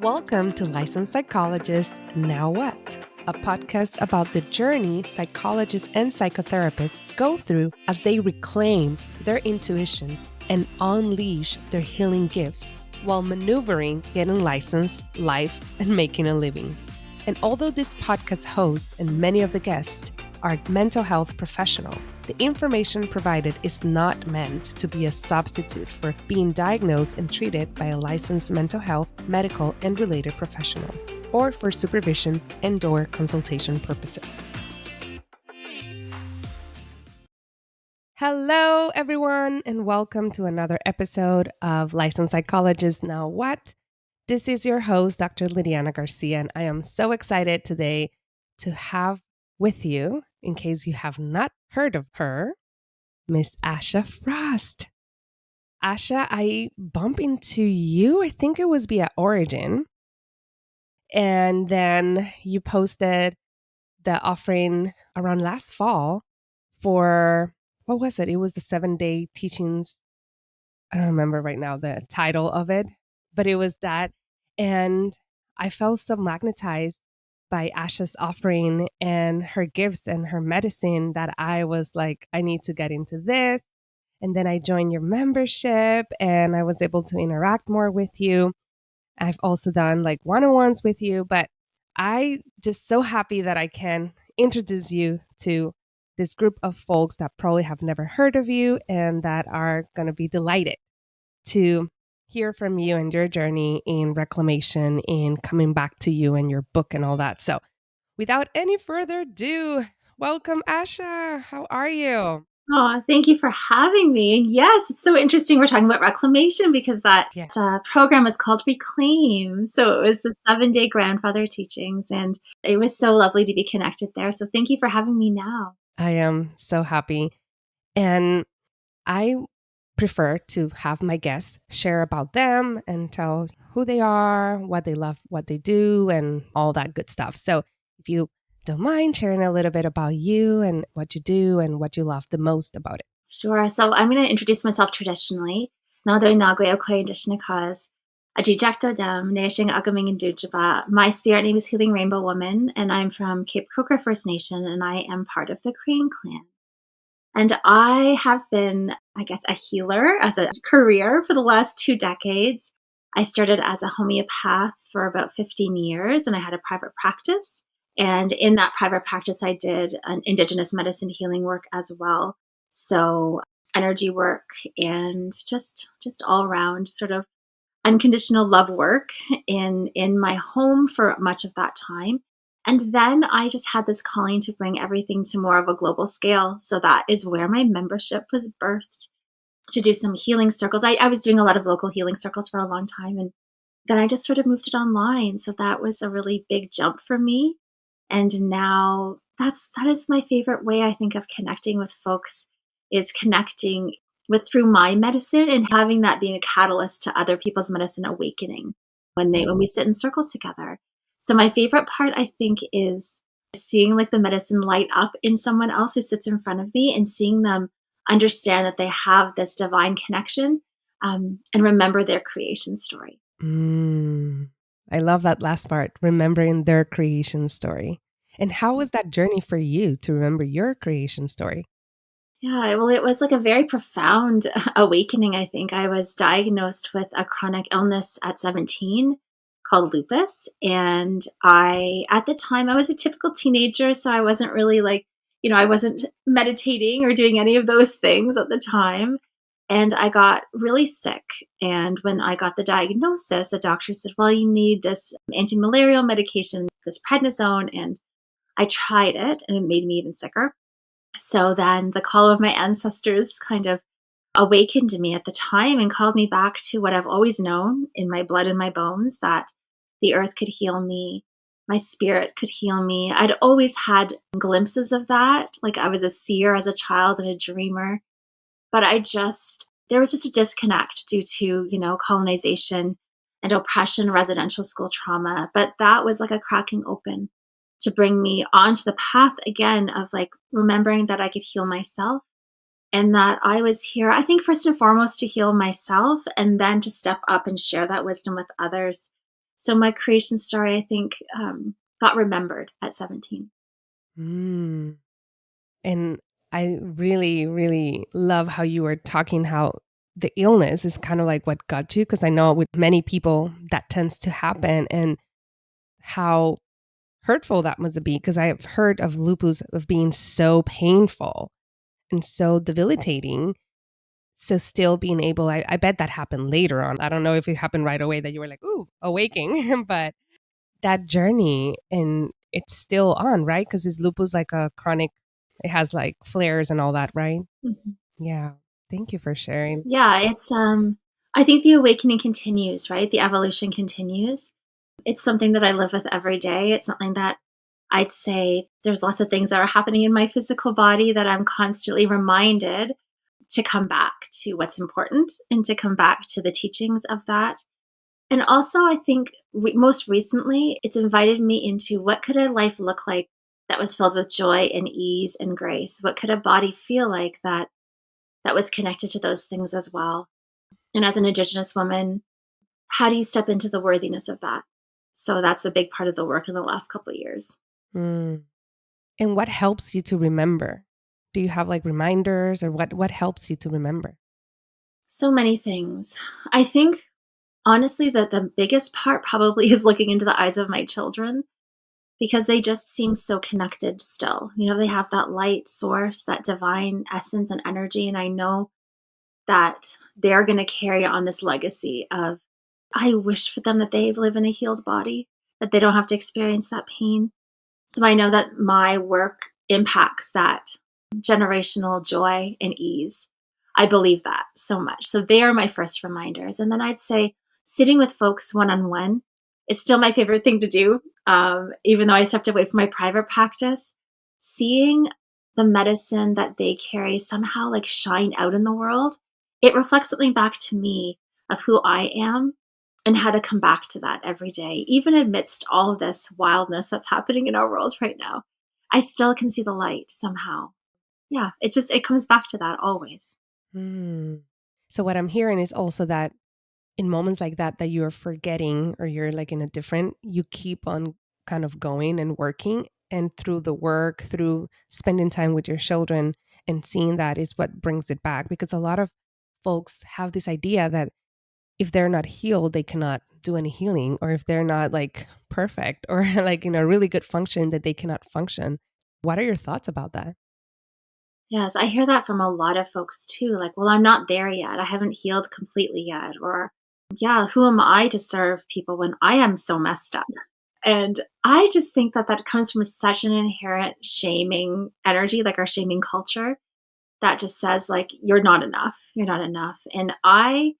Welcome to Licensed Psychologist Now What? A podcast about the journey psychologists and psychotherapists go through as they reclaim their intuition and unleash their healing gifts while maneuvering, getting licensed, life, and making a living. And although this podcast host and many of the guests are mental health professionals, the information provided is not meant to be a substitute for being diagnosed and treated by a licensed mental health, medical, and related professionals, or for supervision and/or consultation purposes. Hello, everyone, and welcome to another episode of Licensed Psychologist Now What? This is your host, Dr. Lidiana Garcia, and I am so excited today to have with you, in case you have not heard of her, Miss Asha Frost. Asha, I bumped into you, I think it was via Origin, and then you posted the offering around last fall for, what was it? It was the 7-day teachings. I don't remember right now the title of it, but it was that. And I felt so magnetized by Asha's offering and her gifts and her medicine that I was like, I need to get into this. And then I joined your membership and I was able to interact more with you. I've also done like one-on-ones with you, but I just so happy that I can introduce you to this group of folks that probably have never heard of you and that are going to be delighted to hear from you and your journey in reclamation, in coming back to you and your book and all that. So without any further ado, welcome, Asha. How are you? Oh, thank you for having me. And yes, it's so interesting. We're talking about reclamation because that program was called Reclaim. So it was the 7-day grandfather teachings, and it was so lovely to be connected there. So thank you for having me now. I am so happy. And I prefer to have my guests share about them and tell who they are, what they love, what they do, and all that good stuff. So if you don't mind sharing a little bit about you and what you do and what you love the most about it. Sure. So I'm going to introduce myself traditionally. Nado Nagwe Okoy Indigenous Cause. Ajijakto Dam, Nashing Agaming and Dujaba. My spirit name is Healing Rainbow Woman, and I'm from Cape Coker First Nation, and I am part of the Crane Clan. And I have been, I guess, a healer as a career for the last 2 decades. I started as a homeopath for about 15 years, and I had a private practice. And in that private practice, I did an Indigenous medicine healing work as well. So energy work and just all around sort of unconditional love work in my home for much of that time. And then I just had this calling to bring everything to more of a global scale. So that is where my membership was birthed, to do some healing circles. I was doing a lot of local healing circles for a long time. And then I just sort of moved it online. So that was a really big jump for me. And now that is my favorite way, I think, of connecting with folks, is connecting with through my medicine and having that being a catalyst to other people's medicine awakening when we sit in circle together. So my favorite part, I think, is seeing like the medicine light up in someone else who sits in front of me and seeing them understand that they have this divine connection and remember their creation story. I love that last part, remembering their creation story. And how was that journey for you to remember your creation story? Yeah, well, it was like a very profound awakening, I think. I was diagnosed with a chronic illness at 17 called lupus. And at the time, I was a typical teenager, so I wasn't really like, I wasn't meditating or doing any of those things at the time. And I got really sick. And when I got the diagnosis, the doctor said, well, you need this anti-malarial medication, this prednisone. And I tried it, and it made me even sicker. So then the call of my ancestors kind of awakened me at the time and called me back to what I've always known in my blood and my bones, that the earth could heal me. My spirit could heal me. I'd always had glimpses of that. Like I was a seer as a child and a dreamer. But there was just a disconnect due to, colonization and oppression, residential school trauma. But that was like a cracking open to bring me onto the path again of like remembering that I could heal myself and that I was here, I think, first and foremost to heal myself and then to step up and share that wisdom with others. So my creation story, I think, got remembered at 17. Mm. And I really, really love how you were talking how the illness is kind of like what got you, because I know with many people that tends to happen, and how hurtful that must be, because I have heard of lupus of being so painful and so debilitating. So still being able, I bet that happened later on. I don't know if it happened right away that you were like, ooh, awaking, but that journey, and it's still on, right? Because is lupus like a chronic, it has like flares and all that, right? Mhm. Yeah. Thank you for sharing. Yeah, it's I think the awakening continues, right? The evolution continues. It's something that I live with every day. It's something that I'd say there's lots of things that are happening in my physical body that I'm constantly reminded to come back to what's important and to come back to the teachings of that. And also, I think most recently, it's invited me into what could a life look like that was filled with joy and ease and grace? What could a body feel like that was connected to those things as well? And as an Indigenous woman, how do you step into the worthiness of that? So that's a big part of the work in the last couple of years. Mm. And what helps you to remember? Do you have like reminders, or what helps you to remember? So many things. I think honestly that the biggest part probably is looking into the eyes of my children because they just seem so connected still. You know, they have that light source, that divine essence and energy. And I know that they're going to carry on this legacy of, I wish for them that they live in a healed body, that they don't have to experience that pain. So I know that my work impacts that generational joy and ease. I believe that so much. So they are my first reminders. And then I'd say sitting with folks one on one is still my favorite thing to do. Even though I stepped away from my private practice, seeing the medicine that they carry somehow like shine out in the world, it reflects something back to me of who I am and how to come back to that every day, even amidst all of this wildness that's happening in our world right now. I still can see the light somehow. Yeah, it comes back to that always. Mm. So what I'm hearing is also that in moments like that you're forgetting, or you're like in a different, you keep on kind of going and working, and through the work, through spending time with your children and seeing that is what brings it back. Because a lot of folks have this idea that if they're not healed, they cannot do any healing, or if they're not like perfect or like in a really good function, that they cannot function. What are your thoughts about that? Yes, I hear that from a lot of folks too. Like, well, I'm not there yet. I haven't healed completely yet. Or, yeah, who am I to serve people when I am so messed up? And I just think that that comes from such an inherent shaming energy, like our shaming culture, that just says like you're not enough. You're not enough. And I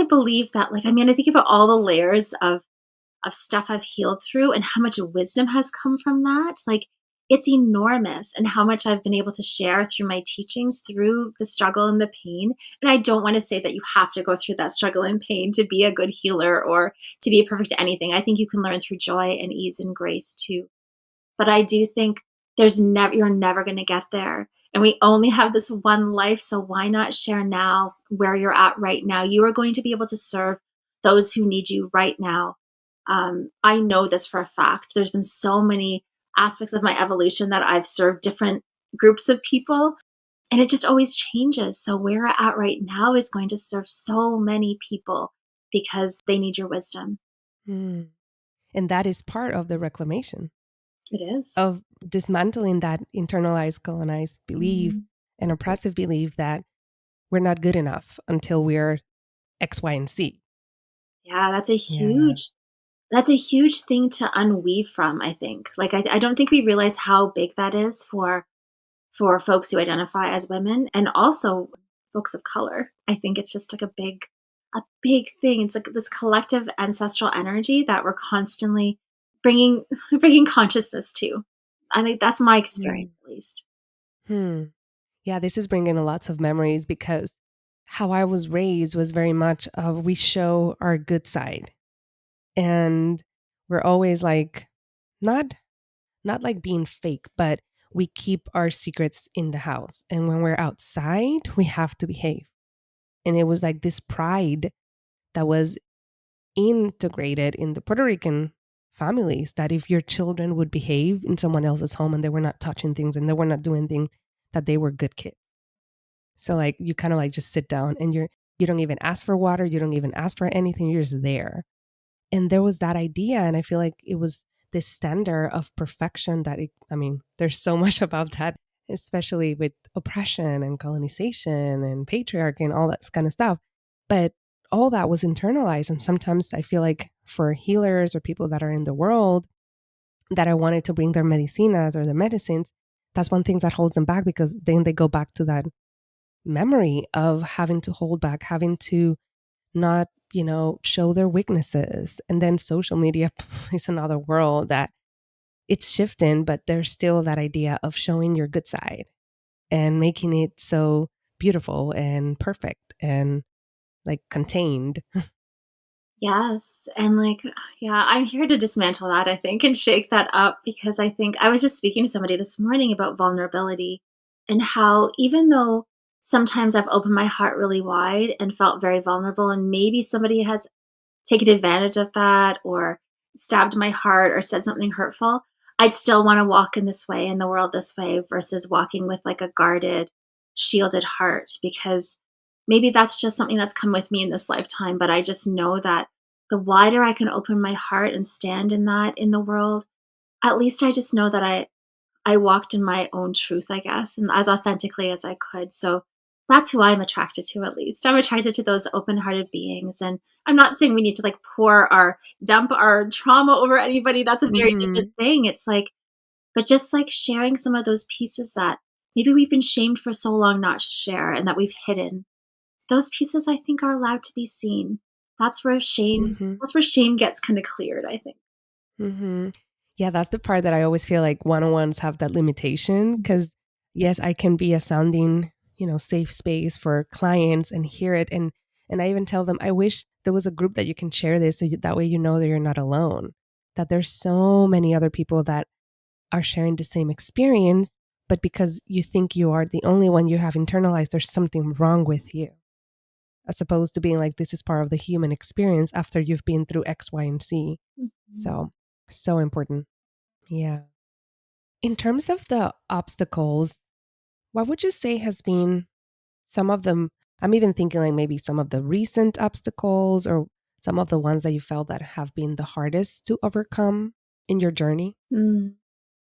believe that like I mean, I think about all the layers of stuff I've healed through and how much wisdom has come from that. Like it's enormous and how much I've been able to share through my teachings through the struggle and the pain. And I don't want to say that you have to go through that struggle and pain to be a good healer or to be perfect at anything. I think you can learn through joy and ease and grace too. But I do think you're never going to get there. And we only have this one life. So why not share now where you're at right now? You are going to be able to serve those who need you right now. I know this for a fact. There's been so many aspects of my evolution that I've served different groups of people, and it just always changes. So where we're at right now is going to serve so many people because they need your wisdom. Mm. And that is part of the reclamation, It is. of dismantling that internalized colonized belief Mhm. and oppressive belief that we're not good enough until we're X, Y, and Z. Yeah, Yeah. that's a huge thing to unweave from, I think. Like I don't think we realize how big that is for folks who identify as women and also folks of color. I think it's just like a big thing. It's like this collective ancestral energy that we're constantly bringing bringing consciousness to. I think that's my Mm. experience at least. Hmm. Yeah, this is bringing lots of memories, because how I was raised was very much of, we show our good side, and we're always like, not not like being fake, but we keep our secrets in the house, and when we're outside we have to behave. And it was like this pride that was integrated in the Puerto Rican families, that if your children would behave in someone else's home and they were not touching things and they were not doing things, that they were good kids. So like you kind of like just sit down and you don't even ask for water, you don't even ask for anything, you're just there. And there was that idea, and I feel like it was this standard of perfection that I mean, there's so much about that, especially with oppression and colonization and patriarchy and all that kind of stuff. But all that was internalized. And sometimes I feel like for healers or people that are in the world that I wanted to bring their medicinas or their medicines, that's one thing that holds them back, because then they go back to that memory of having to hold back, having to not, show their weaknesses. And then social media is another world that it's shifting, but there's still that idea of showing your good side and making it so beautiful and perfect and like contained. Yes. And like, yeah, I'm here to dismantle that, I think, and shake that up, because I think I was just speaking to somebody this morning about vulnerability and how, even though sometimes I've opened my heart really wide and felt very vulnerable, and maybe somebody has taken advantage of that or stabbed my heart or said something hurtful, I'd still want to walk in this way, in the world this way, versus walking with like a guarded, shielded heart, because maybe that's just something that's come with me in this lifetime. But I just know that the wider I can open my heart and stand in that in the world, at least I just know that I walked in my own truth, I guess, and as authentically as I could. So that's who I'm attracted to, at least. I'm attracted to those open-hearted beings. And I'm not saying we need to like dump our trauma over anybody. That's a very different Hmm. thing. It's like, but just like sharing some of those pieces that maybe we've been shamed for so long not to share and that we've hidden. Those pieces, I think, are allowed to be seen. Hmm. That's where shame gets kind of cleared, I think. Hmm. Yeah, that's the part that I always feel like one-on-ones have that limitation, because yes, I can be a sounding, safe space for clients and hear it. And I even tell them, I wish there was a group that you can share this, so that way you know that you're not alone, that there's so many other people that are sharing the same experience, but because you think you are the only one you have internalized, there's something wrong with you, as opposed to being like, this is part of the human experience after you've been through X, Y, and Z. Mhm. So, so important. Yeah. In terms of the obstacles, what would you say has been some of them? I'm even thinking like maybe some of the recent obstacles, or some of the ones that you felt that have been the hardest to overcome in your journey. Mm.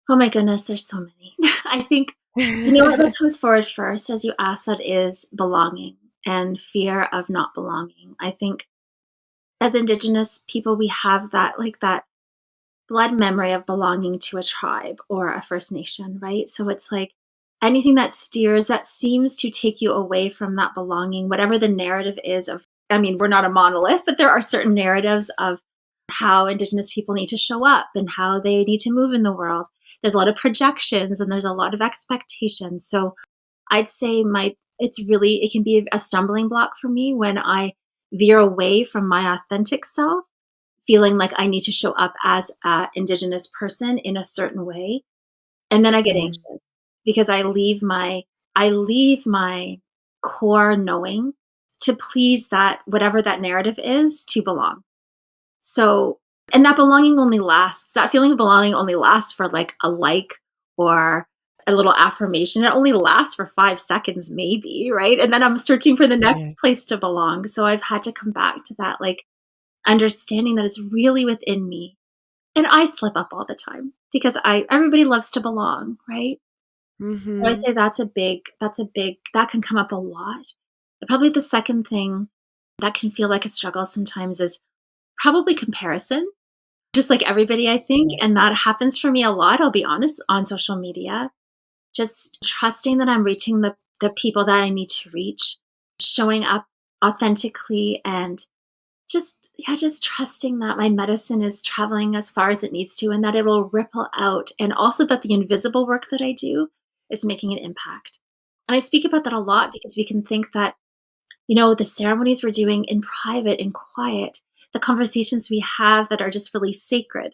Oh my goodness, there's so many. I think, what comes forward first as you ask that is belonging and fear of not belonging. I think as Indigenous people, we have that blood memory of belonging to a tribe or a First Nation, right? So it's like anything that seems to take you away from that belonging, whatever the narrative is of, I mean, we're not a monolith, but there are certain narratives of how Indigenous people need to show up and how they need to move in the world. There's a lot of projections and there's a lot of expectations. So I'd say it can be a stumbling block for me when I veer away from my authentic self, feeling like I need to show up as an Indigenous person in a certain way. And then I get Mm, anxious because I leave my core knowing to please that, whatever that narrative is, to belong. So, and that feeling of belonging only lasts for like a like or a little affirmation. It only lasts for 5 seconds, maybe, right? And then I'm searching for the yeah. next place to belong. So I've had to come back to that, like understanding that it's really within me. And I slip up all the time because everybody loves to belong, right? So I Mm-hmm. say that can come up a lot. But probably the second thing that can feel like a struggle sometimes is probably comparison, just like everybody, I think. Yeah. And that happens for me a lot, I'll be honest, on social media. Just trusting that I'm reaching the people that I need to reach, showing up authentically, and just trusting that my medicine is traveling as far as it needs to and that it will ripple out. And also that the invisible work that I do is making an impact. And I speak about that a lot because we can think that, the ceremonies we're doing in private and quiet, the conversations we have that are just really sacred,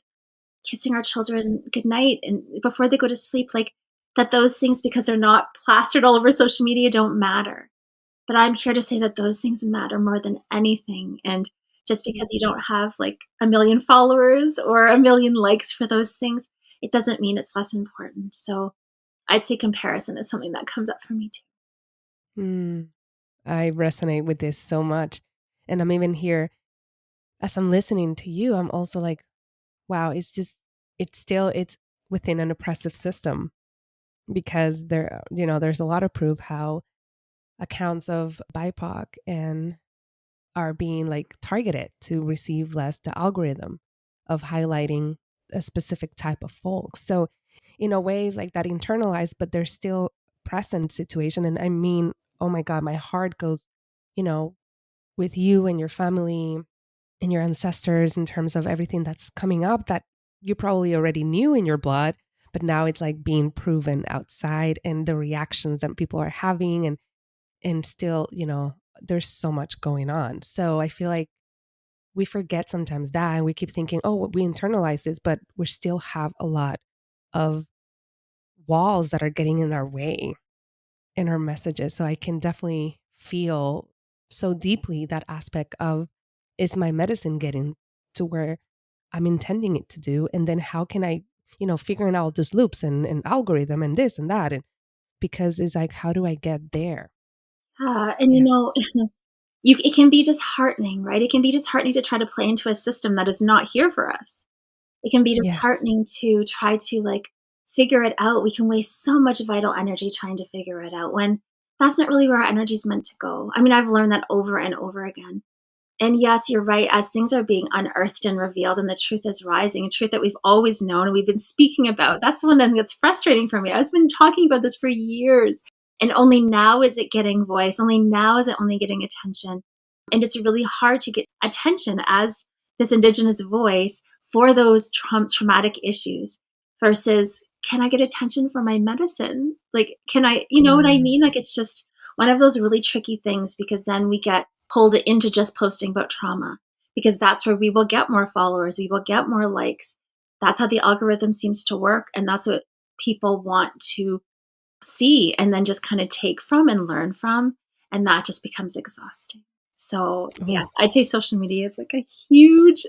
kissing our children goodnight and before they go to sleep, like that those things, because they're not plastered all over social media, don't matter. But I'm here to say that those things matter more than anything. And Just because you don't have like a million followers or a million likes for those things, it doesn't mean it's less important. So I'd say comparison is something that comes up for me too. Mm, I resonate with this so much. And I'm even here as I'm listening to you, I'm also like, wow, it's within an oppressive system because there's a lot of proof how accounts of BIPOC and are being like targeted to receive less the algorithm of highlighting a specific type of folks. So in a ways like that internalized, but they're still present situation. And I mean, oh my God, my heart goes, you know, with you and your family and your ancestors in terms of everything that's coming up that you probably already knew in your blood, but now it's like being proven outside and the reactions that people are having and still, there's so much going on. So I feel like we forget sometimes that and we keep thinking, oh, we internalize this, but we still have a lot of walls that are getting in our way in our messages. So I can definitely feel so deeply that aspect of, is my medicine getting to where I'm intending it to do? And then how can I, figuring out those loops and algorithm and this and that. And because it's like, how do I get there? And Yeah. it can be disheartening, right? It can be disheartening to try to play into a system that is not here for us. It can be Yes. disheartening to try to like figure it out. We can waste so much vital energy trying to figure it out when that's not really where our energy is meant to go. I mean, I've learned that over and over again. And yes, you're right. As things are being unearthed and revealed, and the truth is rising, a truth that we've always known and we've been speaking about. That's the one thing that's frustrating for me. I've been talking about this for years, and only now is it getting voice. Only now is it only getting attention. And it's really hard to get attention as this Indigenous voice for those traumatic issues versus, can I get attention for my medicine? Like, can I, you know what I Mm. mean? Like, it's just one of those really tricky things because then we get pulled into just posting about trauma because that's where we will get more followers, we will get more likes. That's how the algorithm seems to work, and that's what people want to see and then just kind of take from and learn from, and that just becomes exhausting. So yes, Oh, I'd say social media is like a huge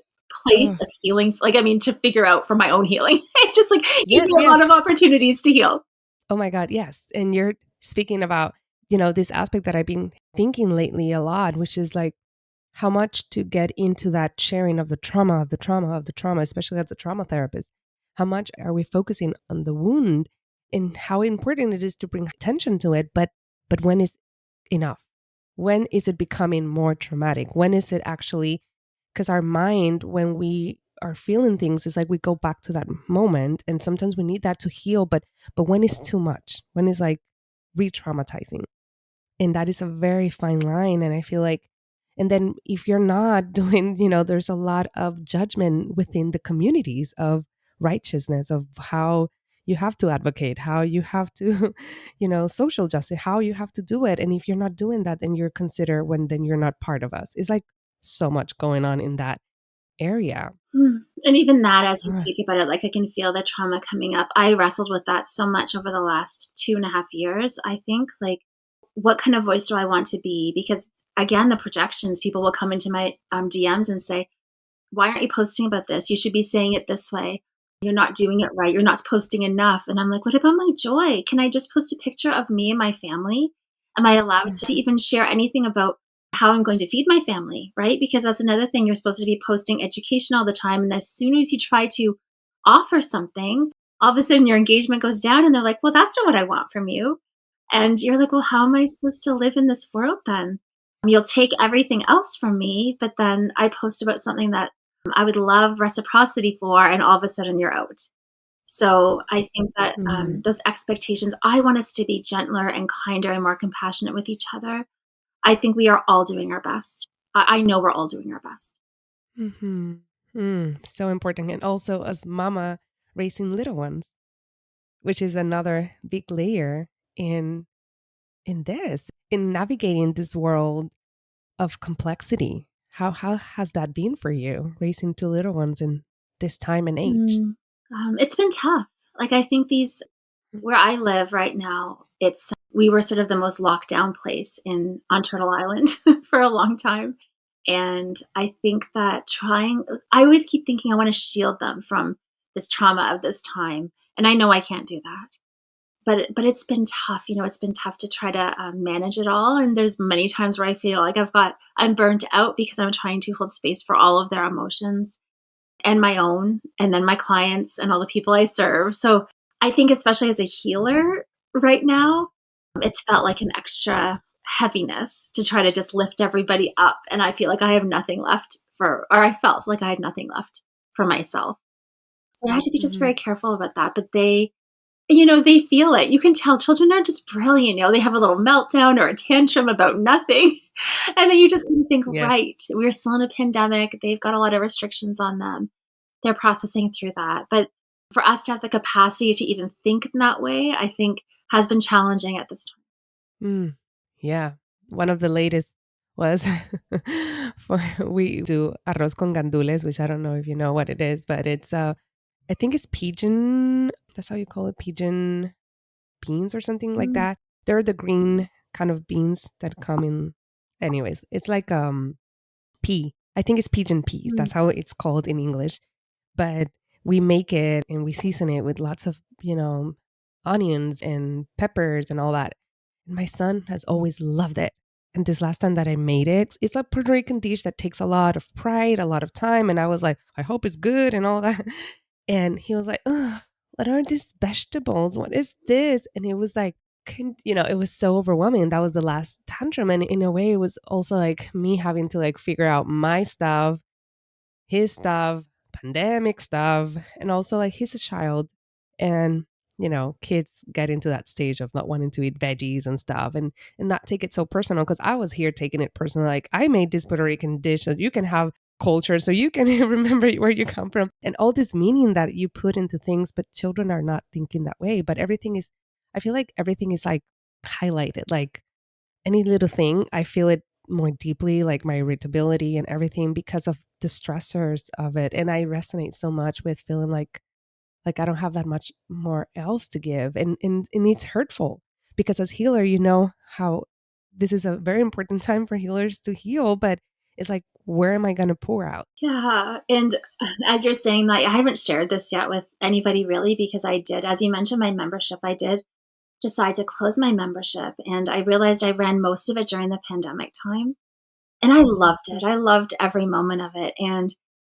place oh, of healing, like I mean to figure out for my own healing. It just like gives yes, me a lot yes. of opportunities to heal. Oh my God, yes. And you're speaking about, this aspect that I've been thinking lately a lot, which is like how much to get into that sharing of the trauma, of the trauma, of the trauma, especially as a trauma therapist. How much are we focusing on the wound and how important it is to bring attention to it, but when is enough? When is it becoming more traumatic? When is it actually, because our mind, when we are feeling things, is like we go back to that moment and sometimes we need that to heal, but when is too much? When is like re-traumatizing? And that is a very fine line. And I feel like, and then if you're not doing, there's a lot of judgment within the communities of righteousness, of how you have to advocate, how you have to, social justice, how you have to do it. And if you're not doing that, then you're considered, when then you're not part of us. It's like so much going on in that area. And even that, as you Ugh. speak about it, like I can feel the trauma coming up. I wrestled with that so much over the last 2.5 years. I think, like, what kind of voice do I want to be? Because again, the projections, people will come into my DMs and say, why aren't you posting about this? You should be saying it this way. You're not doing it right. You're not posting enough. And I'm like, what about my joy? Can I just post a picture of me and my family? Am I allowed to Mhm. even share anything about how I'm going to feed my family? Right? Because that's another thing. You're supposed to be posting education all the time. And as soon as you try to offer something, all of a sudden your engagement goes down and they're like, well, that's not what I want from you. And you're like, well, how am I supposed to live in this world then? You'll take everything else from me, but then I post about something that I would love reciprocity for, and all of a sudden you're out. So I think that Mm. those expectations, I want us to be gentler and kinder and more compassionate with each other. I think we are all doing our best. I know we're all doing our best. Mm-hmm. So important. And also as mama raising little ones, which is another big layer in navigating this world of complexity. How has that been for you, raising two little ones in this time and age? Mm. It's been tough. Like I think these where I live right now, we were sort of the most locked down place on Turtle Island for a long time. And I think that I always keep thinking I want to shield them from this trauma of this time. And I know I can't do that. But it's been tough. It's been tough to try to manage it all. And there's many times where I feel like I'm burnt out because I'm trying to hold space for all of their emotions and my own, and then my clients and all the people I serve. So I think, especially as a healer right now, it's felt like an extra heaviness to try to just lift everybody up. And I feel like I have nothing left or I felt like I had nothing left for myself. So I had to be just Mhm. very careful about that. But they feel it. You can tell children are just brilliant. They have a little meltdown or a tantrum about nothing. And then you just kind of think, Yes. right, we're still in a pandemic. They've got a lot of restrictions on them. They're processing through that. But for us to have the capacity to even think in that way, I think has been challenging at this time. Mm, yeah. One of the latest was we do arroz con gandules, which I don't know if you know what it is, but it's I think it's pigeon. That's how you call it, pigeon beans or something like Mm, that. They're the green kind of beans that come in. Anyways, it's like pea. I think it's pigeon peas. mm, That's how it's called in English. But we make it and we season it with lots of, onions and peppers and all that. And my son has always loved it. And this last time that I made it, it's a Puerto Rican dish that takes a lot of pride, a lot of time. And I was like, I hope it's good and all that. And he was like, ugh, what are these vegetables? What is this? And it was like, it was so overwhelming. That was the last tantrum. And in a way, it was also like me having to like figure out my stuff, his stuff, pandemic stuff, and also like he's a child. And kids get into that stage of not wanting to eat veggies and stuff, and not take it so personal, because I was here taking it personal, like I made this Puerto Rican dish so you can have culture, so you can remember where you come from, and all this meaning that you put into things. But children are not thinking that way. But I feel like everything is like highlighted, like any little thing, I feel it more deeply, like my irritability and everything, because of the stressors of it. And I resonate so much with feeling like I don't have that much more else to give. And it's hurtful, because as healer, you know how this is a very important time for healers to heal, but it's like, where am I going to pour out? yeah. And as you're saying that, I haven't shared this yet with anybody really, because as you mentioned, my membership, I did decide to close my membership. And I realized I ran most of it during the pandemic time. And I loved it. I loved every moment of it.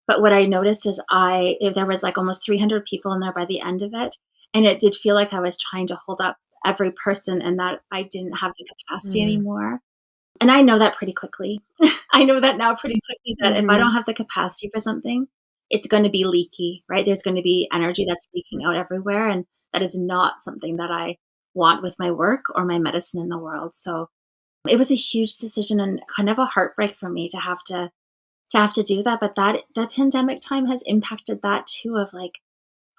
But what I noticed is if there was like almost 300 people in there by the end of it. And it did feel like I was trying to hold up every person and that I didn't have the capacity Mm-hmm. anymore. And I know that pretty quickly. I know that now pretty quickly, that if I Mm-hmm. don't have the capacity for something, it's going to be leaky, right? There's going to be energy that's leaking out everywhere. And that is not something that I want with my work or my medicine in the world. So it was a huge decision and kind of a heartbreak for me to have to do that. But that the pandemic time has impacted that too, of like,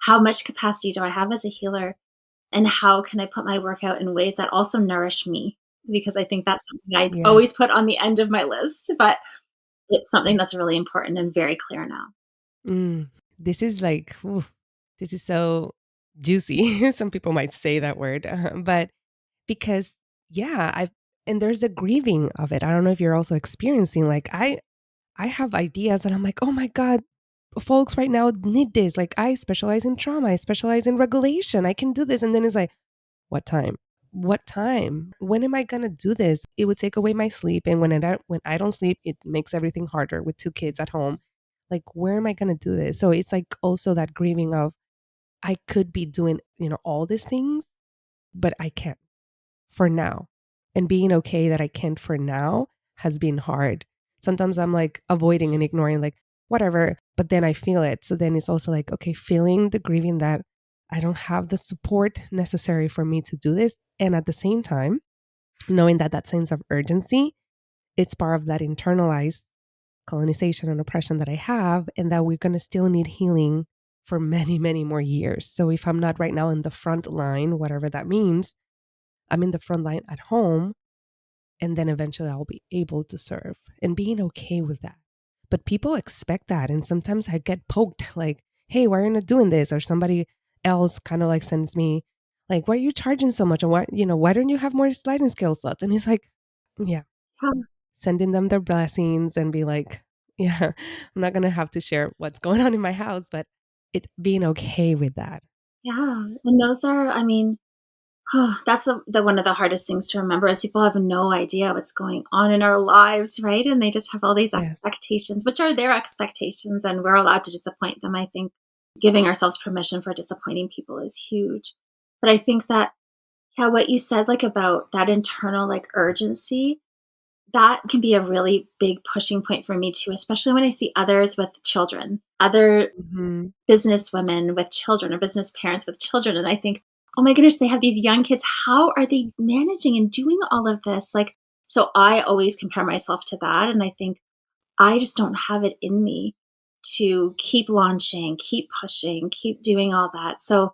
how much capacity do I have as a healer, and how can I put my work out in ways that also nourish me? Because I think that's something I Yes. always put on the end of my list, but it's something that's really important and very clear now. Mm. This is like, ooh, this is so juicy. Some people might say that word, but because yeah, and there's the grieving of it. I don't know if you're also experiencing, like, I have ideas and I'm like, oh my God, folks right now need this. Like, I specialize in trauma, I specialize in regulation, I can do this. And then it's like, what time? What time? When am I gonna do this? It would take away my sleep. And when I don't sleep, it makes everything harder with two kids at home. Like, where am I gonna do this? So it's like also that grieving of, I could be doing, all these things, but I can't for now. And being okay that I can't for now has been hard. Sometimes I'm like avoiding and ignoring, like, whatever, but then I feel it. So then it's also like, okay, feeling the grieving that I don't have the support necessary for me to do this. And at the same time, knowing that that sense of urgency, it's part of that internalized colonization and oppression that I have, and that we're going to still need healing for many, many more years. So if I'm not right now in the front line, whatever that means, I'm in the front line at home, and then eventually I'll be able to serve, and being okay with that. But people expect that. And sometimes I get poked like, hey, why are you not doing this? Or somebody else kind of like sends me like, why are you charging so much? And why don't you have more sliding scale slots? And it's like, yeah. sending them their blessings and be like, yeah, I'm not going to have to share what's going on in my house, but it being okay with that. Yeah. And those are, I mean, that's the one of the hardest things to remember is people have no idea what's going on in our lives, right? And they just have all these Yes. expectations, which are their expectations, and we're allowed to disappoint them. I think giving ourselves permission for disappointing people is huge. But I think that, yeah, what you said, like about that internal like urgency, that can be a really big pushing point for me too, especially when I see others with children, other Mm-hmm. business women with children or business parents with children. And I think, oh my goodness, they have these young kids. How are they managing and doing all of this? Like, so I always compare myself to that. And I think I just don't have it in me to keep launching, keep pushing, keep doing all that. So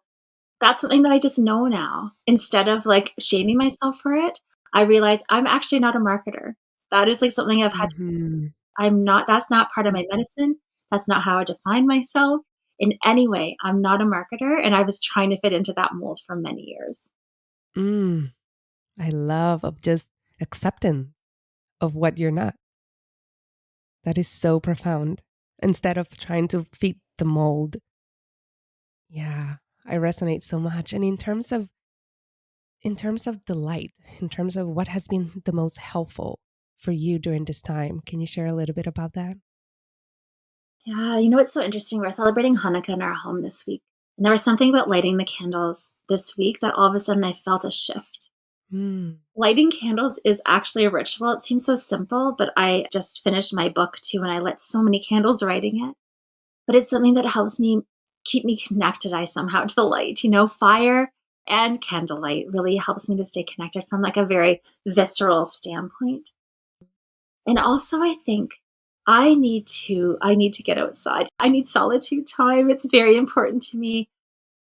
that's something that I just know now. Instead of like shaming myself for it, I realize I'm actually not a marketer. That is like something I've had to, Mm-hmm. I'm not, that's not part of my medicine. That's not how I define myself in any way. I'm not a marketer. And I was trying to fit into that mold for many years. Mm. I love of just acceptance of what you're not. That is so profound. Instead of trying to fit the mold. Yeah, I resonate so much. And in terms of the light, in terms of what has been the most helpful for you during this time, can you share a little bit about that? Yeah. You know, what's so interesting. We're celebrating Hanukkah in our home this week. And there was something about lighting the candles this week that all of a sudden I felt a shift. Mm. Lighting candles is actually a ritual. It seems so simple, but I just finished my book too, and I lit so many candles writing it. But it's something that helps me keep me connected, I somehow, to the light. You know, fire and candlelight really helps me to stay connected from like a very visceral standpoint. And also I think I need to get outside. I need solitude time. It's very important to me.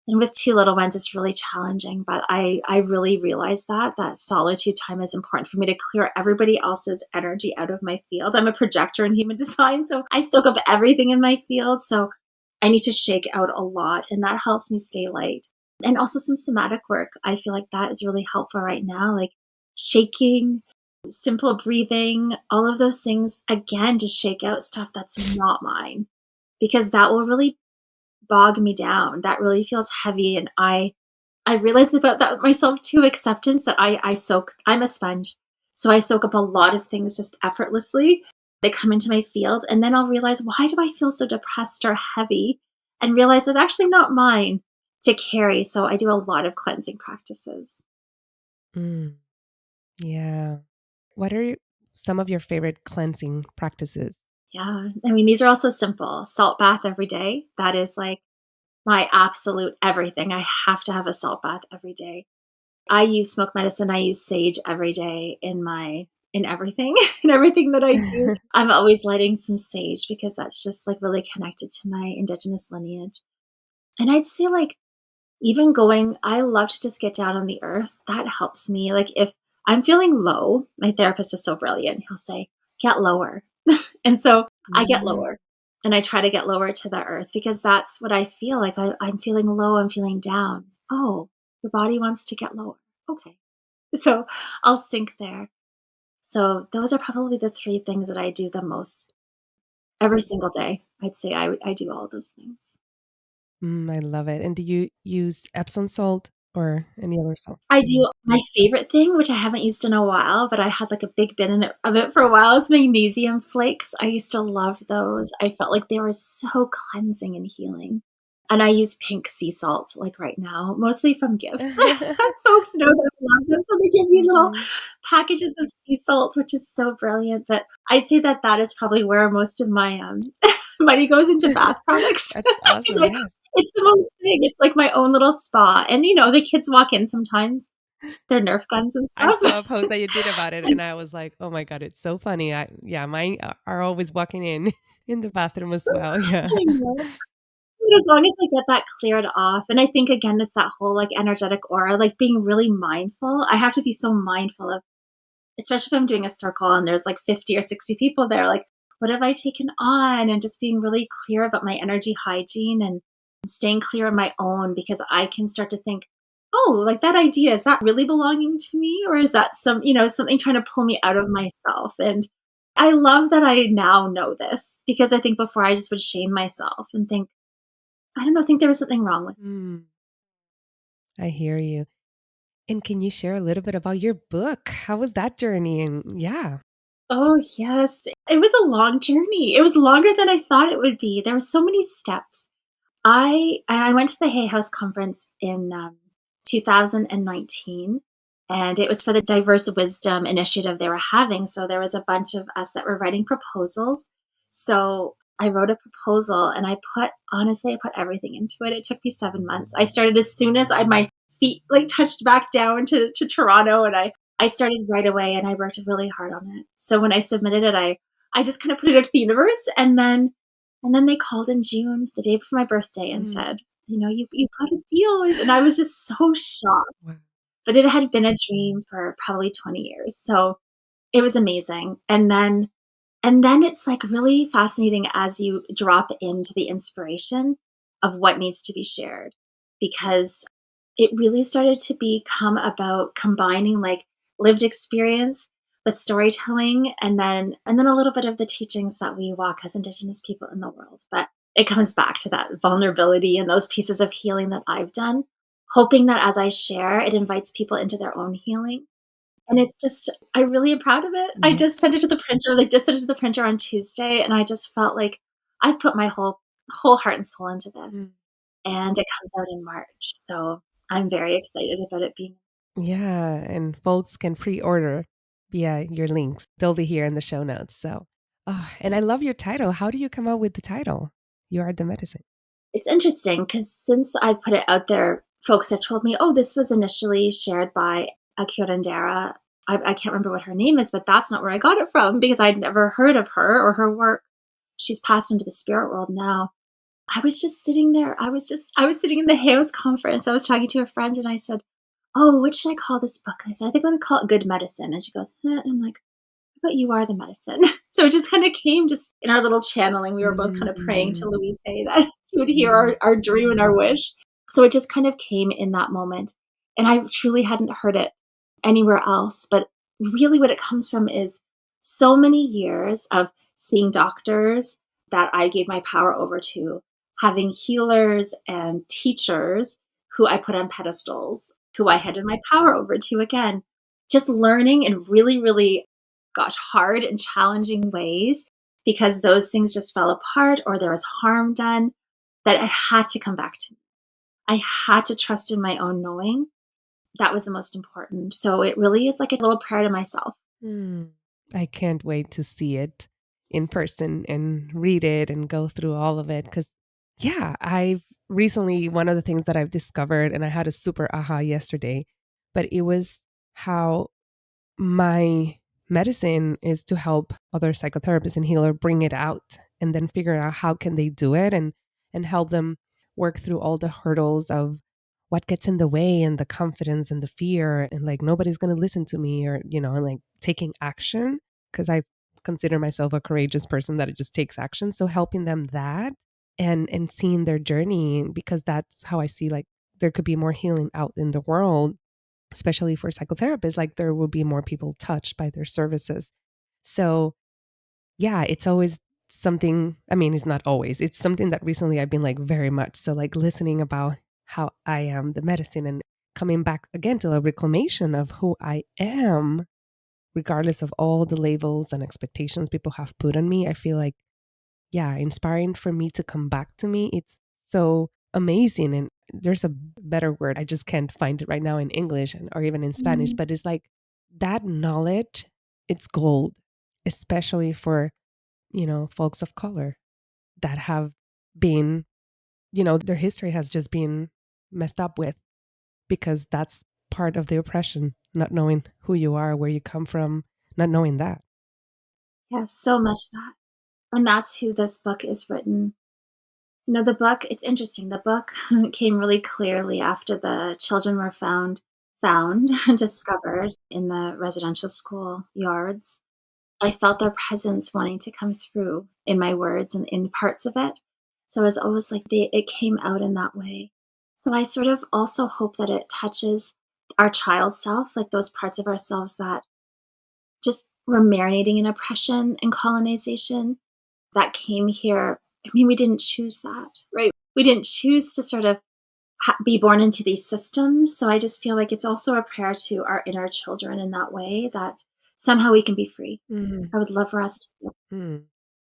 And with two little ones, it's really challenging. But I really realize that solitude time is important for me to clear everybody else's energy out of my field. I'm a projector in human design, so I soak up everything in my field. So I need to shake out a lot, and that helps me stay light. And also some somatic work. I feel like that is really helpful right now, like shaking, simple breathing, all of those things, again, to shake out stuff that's not mine, because that will really bog me down. That really feels heavy. And I realized about that myself too, acceptance that I'm a sponge. So I soak up a lot of things just effortlessly. They come into my field, and then I'll realize, why do I feel so depressed or heavy? And realize it's actually not mine to carry. So I do a lot of cleansing practices. Mm. Yeah. What are some of your favorite cleansing practices? Yeah. I mean, these are also simple. Salt bath every day. That is like my absolute everything. I have to have a salt bath every day. I use smoke medicine. I use sage every day in everything, in everything that I do. I'm always lighting some sage because that's just like really connected to my indigenous lineage. And I'd say like even going, I love to just get down on the earth. That helps me. Like if I'm feeling low, my therapist is so brilliant. He'll say, get lower. And so I get Mm. lower, and I try to get lower to the earth because that's what I feel like. I'm feeling low. I'm feeling down. Oh, your body wants to get lower. Okay. So I'll sink there. So those are probably the three things that I do the most every single day. I'd say I do all those things. I love it. And do you use Epsom salt or any other salt? I do my favorite thing, which I haven't used in a while, but I had like a big bin of it for a while, is magnesium flakes. I used to love those. I felt like they were so cleansing and healing. And I use pink sea salt like right now, mostly from gifts. Folks know that I love them, so they give me little Mhm. packages of sea salt, which is so brilliant. But I say that that is probably where most of my money goes into bath products. That's 'Cause awesome. Yes. it's the most thing. It's like my own little spa. And, you know, the kids walk in sometimes, they're Nerf guns and I saw stuff. a post that you did about it And and I was like, "Oh my god, it's so funny." Yeah, mine are always walking in in the bathroom as well. Yeah. I know. But as long as I get that cleared off, and I think again, it's that whole like energetic aura, like being really mindful. I have to be so mindful of, especially if I'm doing a circle and there's like 50 or 60 people there, like, what have I taken on? And just being really clear about my energy hygiene and staying clear on my own, because I can start to think, oh, like that idea, is that really belonging to me? Or is that something trying to pull me out of myself? And I love that I now know this, because I think before I just would shame myself and think, I don't know, think there was something wrong with me. Mm, I hear you. And can you share a little bit about your book? How was that journey? And yeah. Oh, yes. It was a long journey. It was longer than I thought it would be. There were so many steps. I went to the Hay House conference in 2019, and it was for the Diverse Wisdom initiative they were having. So there was a bunch of us that were writing proposals. So I wrote a proposal, and honestly, I put everything into it. It took me 7 months. I started as soon as my feet like touched back down to Toronto, and I started right away, and I worked really hard on it. So when I submitted it, I just kind of put it out to the universe, and then they called in June, the day before my birthday, and Mm, said, you got a deal. And I was just so shocked. wow. But it had been a dream for probably 20 years. So it was amazing. And then it's like really fascinating as you drop into the inspiration of what needs to be shared, because it really started to become about combining like lived experience with storytelling, and then a little bit of the teachings that we walk as Indigenous people in the world. But it comes back to that vulnerability and those pieces of healing that I've done, hoping that as I share, it invites people into their own healing. And it's just, I really am proud of it. I Yeah. just sent it to the printer. They just sent it to the printer on Tuesday, and I just felt like I've put my whole heart and soul into this, Mm. and it comes out in March. So I'm very excited about it being. Yeah. And folks can pre order via your links. They'll be here in the show notes. So, oh, and I love your title. How do you come up with the title? You are the medicine. It's interesting because since I've put it out there, folks have told me, oh, this was initially shared by a curandera. I can't remember what her name is, but that's not where I got it from, because I'd never heard of her or her work. She's passed into the spirit world now. I was just sitting there. I was sitting in the Hales conference. I was talking to a friend, and I said, oh, what should I call this book? And I said, I think I'm going to call it Good Medicine. And she goes, and I'm like, but you are the medicine. So it just kind of came just in our little channeling. We were both kind of praying to Mm, Louise Hay that she would hear mm, our dream and our wish. So it just kind of came in that moment. And I truly hadn't heard it anywhere else. But really, what it comes from is so many years of seeing doctors that I gave my power over to, having healers and teachers who I put on pedestals, who I handed my power over to again. Just learning in really, really, gosh, hard and challenging ways, because those things just fell apart or there was harm done, that it had to come back to me. I had to trust in my own knowing. That was the most important. So it really is like a little prayer to myself. mm. I can't wait to see it in person and read it and go through all of it. Because, yeah, I've recently, one of the things that I've discovered, and I had a super aha yesterday, but it was how my medicine is to help other psychotherapists and healer bring it out and then figure out how can they do it and help them work through all the hurdles of what gets in the way and the confidence and the fear and like nobody's going to listen to me or and like taking action because I consider myself a courageous person that it just takes action, so helping them that and seeing their journey, because that's how I see like there could be more healing out in the world, especially for psychotherapists, like there will be more people touched by their services. So, yeah, it's always something, I mean, it's not always, it's something that recently I've been like very much. So, like listening about how I am the medicine and coming back again to the reclamation of who I am, regardless of all the labels and expectations people have put on me. I feel like, yeah, inspiring for me to come back to me. It's so amazing. And there's a better word. I just can't find it right now in English or even in Spanish, Mm. but it's like that knowledge, it's gold, especially for, folks of color that have been, their history has just been messed up with, because that's part of the oppression, not knowing who you are, where you come from, not knowing that. Yeah, so much of that. And that's who this book is written. The book, it's interesting. The book came really clearly after the children were found and discovered in the residential school yards. I felt their presence wanting to come through in my words and in parts of it. So it was always like it came out in that way. So I sort of also hope that it touches our child self, like those parts of ourselves that just were marinating in oppression and colonization that came here. I mean, we didn't choose that, right? We didn't choose to sort of be born into these systems. So I just feel like it's also a prayer to our inner children in that way, that somehow we can be free. Mm. I would love for us to. Mm.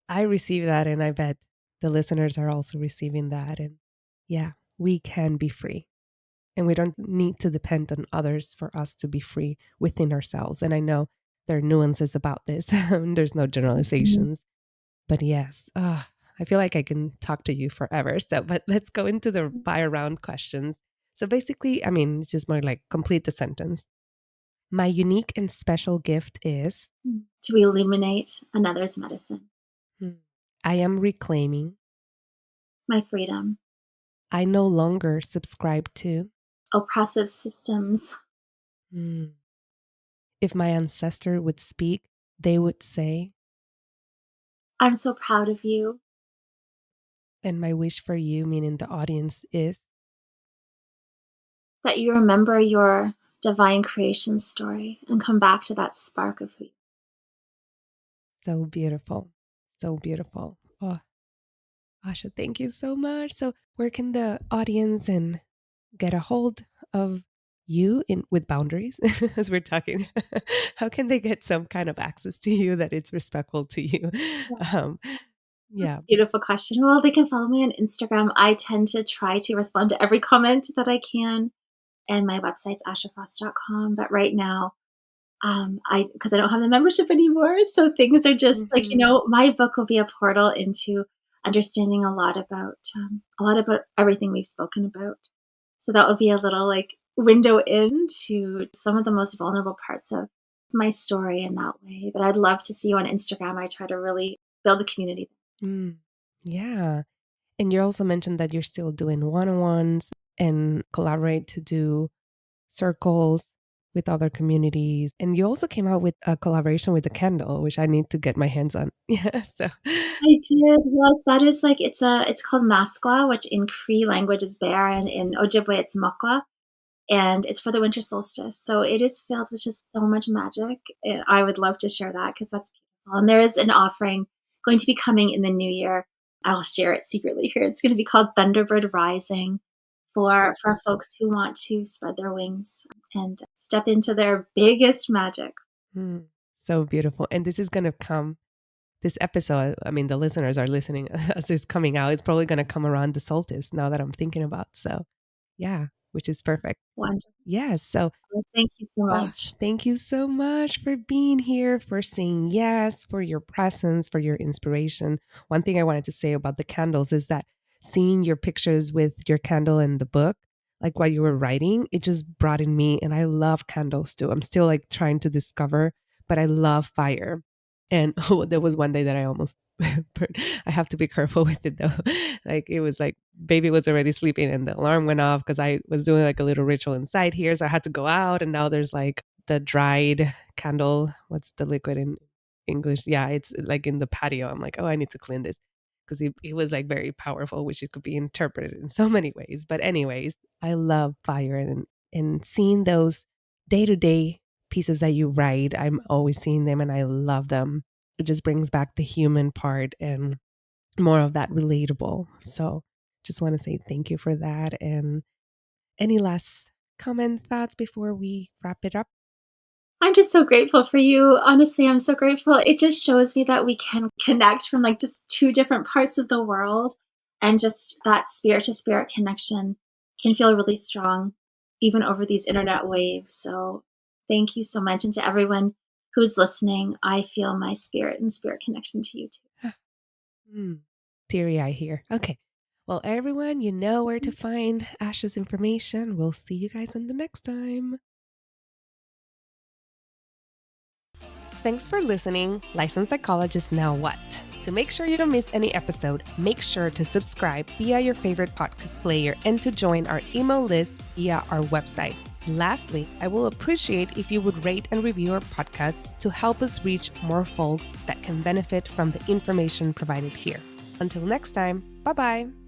I receive that, and I bet the listeners are also receiving that. And yeah, we can be free. And we don't need to depend on others for us to be free within ourselves. And I know there are nuances about this. There's no generalizations. But yes, I feel like I can talk to you forever. So, but let's go into the fire round questions. So basically, I mean, it's just more like complete the sentence. My unique and special gift is To illuminate another's medicine. I am reclaiming. My freedom. I no longer subscribe to. Oppressive systems. Mm. If my ancestor would speak, they would say, I'm so proud of you. and my wish for you, meaning the audience, is That you remember your divine creation story and come back to that spark of who you are. so beautiful. So beautiful. Oh, Asha, thank you so much. So, where can the audience and get a hold of you in with boundaries as we're talking? How can they get some kind of access to you that it's respectful to you? Um, That's yeah. a beautiful question. Well, they can follow me on Instagram. I tend to try to respond to every comment that I can. And my website's ashafrost.com. But right now, because I don't have the membership anymore, so things are just like, Mhm. my book will be a portal into understanding a lot about everything we've spoken about. So that will be a little like window into some of the most vulnerable parts of my story in that way. But I'd love to see you on Instagram. I try to really build a community. Mm. Yeah. And you also mentioned that you're still doing one-on-ones and collaborate to do circles with other communities. And you also came out with a collaboration with the candle, which I need to get my hands on. Yeah. So I did. Yes, that is like it's called Masqua, which in Cree language is bear, and in Ojibwe it's Makwa, and it's for the winter solstice. So it is filled with just so much magic, and I would love to share that because that's beautiful. And there is an offering going to be coming in the new year. I'll share it secretly here. It's going to be called Thunderbird Rising for folks who want to spread their wings and step into their biggest magic. so beautiful. And this is going to come, this episode, I mean, the listeners are listening as it's coming out. It's probably going to come around the solstice now that I'm thinking about. So yeah, which is perfect. Wonderful. Yes. So Thank you so much. thank you so much for being here, for saying yes, for your presence, for your inspiration. One thing I wanted to say about the candles is that seeing your pictures with your candle in the book, like while you were writing, it just brought in me. And I love candles too. I'm still like trying to discover, but I love fire. And there was one day that I almost burned. I have to be careful with it though. Like it was like baby was already sleeping and the alarm went off because I was doing like a little ritual inside here. So I had to go out and now there's like the dried candle. What's the liquid in English? Yeah, it's like in the patio. I'm like, oh, I need to clean this because it was like very powerful, which it could be interpreted in so many ways. But anyways, I love fire and seeing those day to day pieces that you write. I'm always seeing them and I love them. It just brings back the human part and more of that relatable. So just want to say thank you for that. And any last comment, thoughts before we wrap it up? I'm just so grateful for you. Honestly, I'm so grateful. It just shows me that we can connect from like just two different parts of the world. And just that spirit to spirit connection can feel really strong, even over these internet waves. So thank you so much. And to everyone who's listening, I feel my spirit and spirit connection to you too. Teary eye here. Okay. Well, everyone, you know where to find Ash's information. We'll see you guys on the next time. Thanks for listening. Licensed Psychologist Now What? To make sure you don't miss any episode, make sure to subscribe via your favorite podcast player and to join our email list via our website. Lastly, I will appreciate if you would rate and review our podcast to help us reach more folks that can benefit from the information provided here. Until next time, bye-bye.